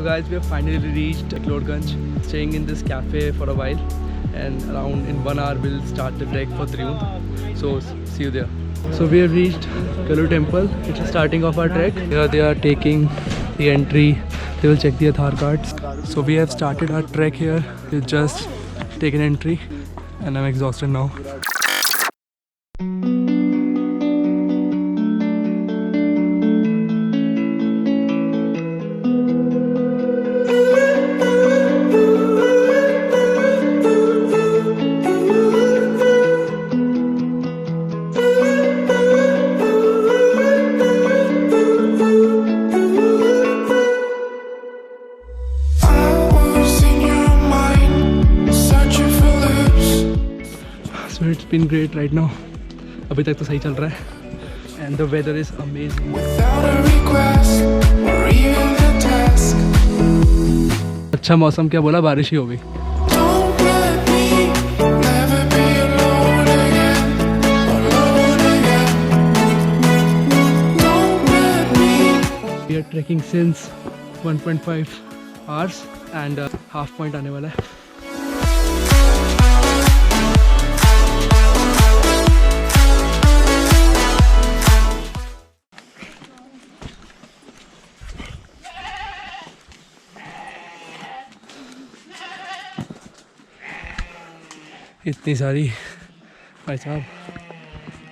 So guys, we have finally reached Ganj, staying in this cafe for a while, and around in 1 hour we'll start the trek for Triund. So see you there. So we have reached Kalu temple. It's the starting of our trek. Here they are taking the entry. They will check the Aadhaar cards. So we have started our trek here. We've just taken entry and I'm exhausted now. So it's been great right now. अभी तक तो सही चल रहा है. And the weather is amazing. Without a request or even a task. अच्छा मौसम क्या बोला, बारिश ही होगी. Don't let me never be alone again, alone again. Don't let me. We are trekking since 1.5 hours and half point आने वाला है. इतनी सारी भाई साहब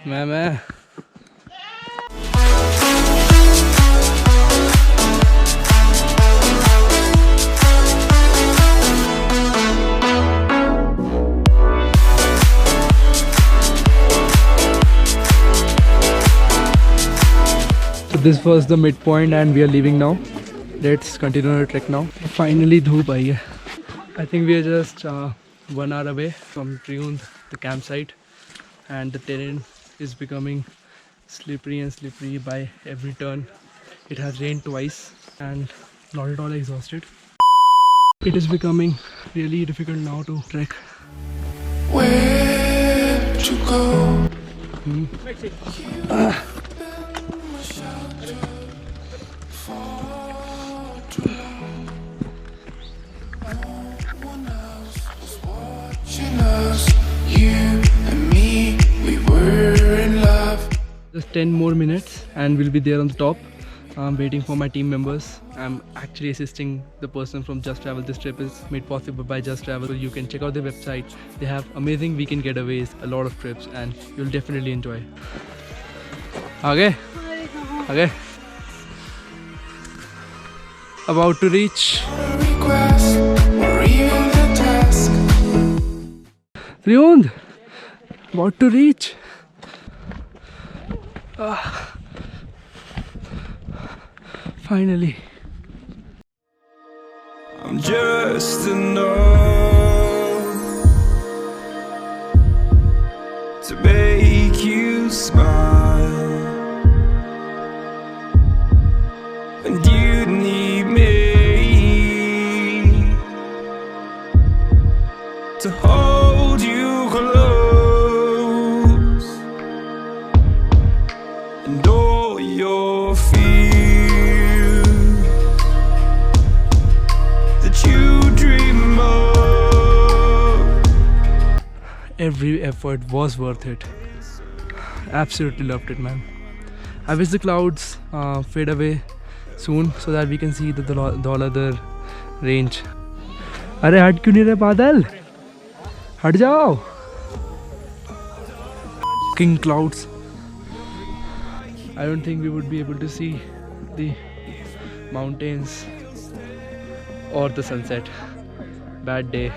मैं So this was the midpoint and we are leaving now. Let's continue our trek now. Finally धूप आई है. I think we are just 1 hour away from Triund, the campsite, and the terrain is becoming slippery and slippery by every turn. It has rained twice and not at all exhausted. It is becoming really difficult now to trek. Where to go? Just 10 more minutes and we'll be there on the top. I'm waiting for my team members. I'm actually assisting the person from JustWravel. This trip is made possible by JustWravel. So you can check out their website. They have amazing weekend getaways, a lot of trips, and you'll definitely enjoy. Okay? Okay. About to reach. Triund! About to reach. Finally. I'm just enough to make you smile, and you need me to hold you close, and all your fears that you dream of. Every effort was worth it. Absolutely loved it, man. I wish the clouds fade away soon so that we can see the other range. अरे हट क्यों नहीं रहे बादल? हट जाओ. King clouds. I don't think we would be able to see the mountains or the sunset. Bad day.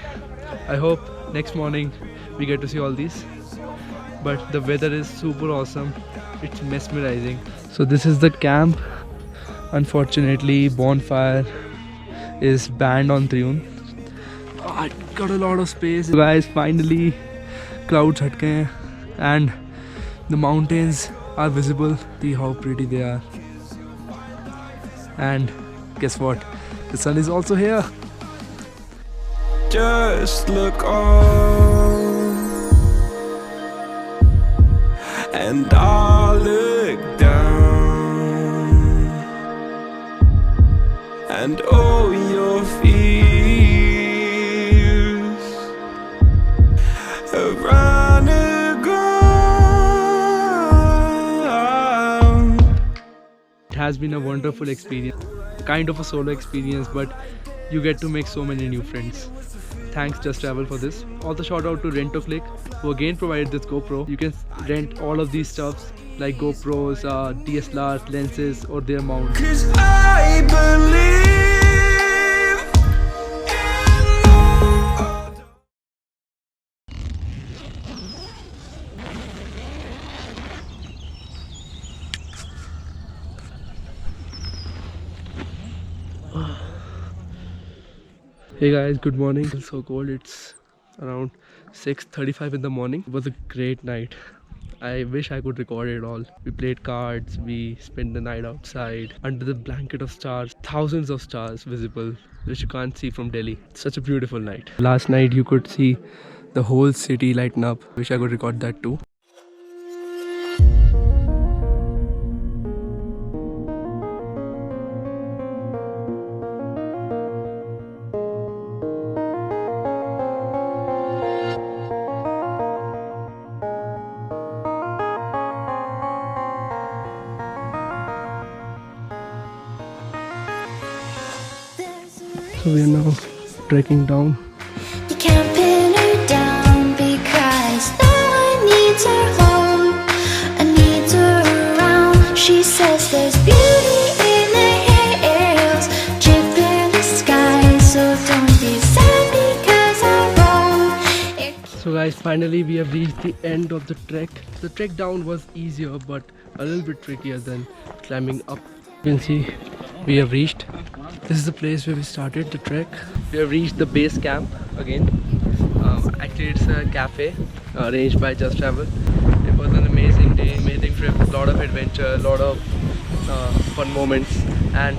I hope next morning we get to see all these. But the weather is super awesome. It's mesmerizing. So this is the camp. Unfortunately, bonfire is banned on Triund. I got a lot of space. Guys, finally clouds hat gaye hain and the mountains are visible. See how pretty they are. And guess what? The sun is also here. Just look on and I'll look down, and oh has been a wonderful experience, kind of a solo experience, but you get to make so many new friends. Thanks JustWravel for this. Also shout out to Rent to Click, who again provided this GoPro. You can rent all of these stuffs like GoPros, DSLRs, lenses, or their mount. 'Cause I believe. Hey guys, good morning. It's so cold. It's around 6:35 in the morning. It was a great night. I wish I could record it all. We played cards, we spent the night outside under the blanket of stars. Thousands of stars visible, which you can't see from Delhi. Such a beautiful night. Last night you could see the whole city lighten up. Wish I could record that too. So we are now trekking down. You can't pin her down because no one needs her home and needs her around. She says there's beauty in the hills, chip in the sky, so don't be sad because I roam. So guys, finally we have reached the end of the trek. The trek down was easier but a little bit trickier than climbing up. You can see we have reached. This is the place where we started the trek. We have reached the base camp again. Actually it's a cafe arranged by JustWravel. It was an amazing day, amazing trip, a lot of adventure, a lot of fun moments, and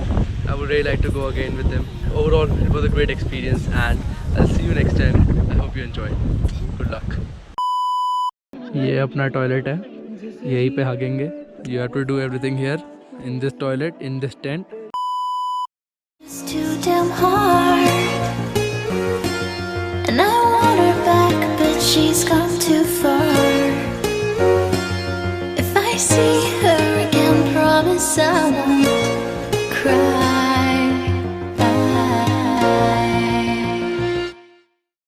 I would really like to go again with them. Overall it was a great experience and I'll see you next time. I hope you enjoyed. Good luck. ये अपना toilet है, यहीं पे हागेंगे. You have to do everything here in this toilet, in this tent. It's too damn hard, and I want her back, but she's gone too far. If I see her again, promise I won't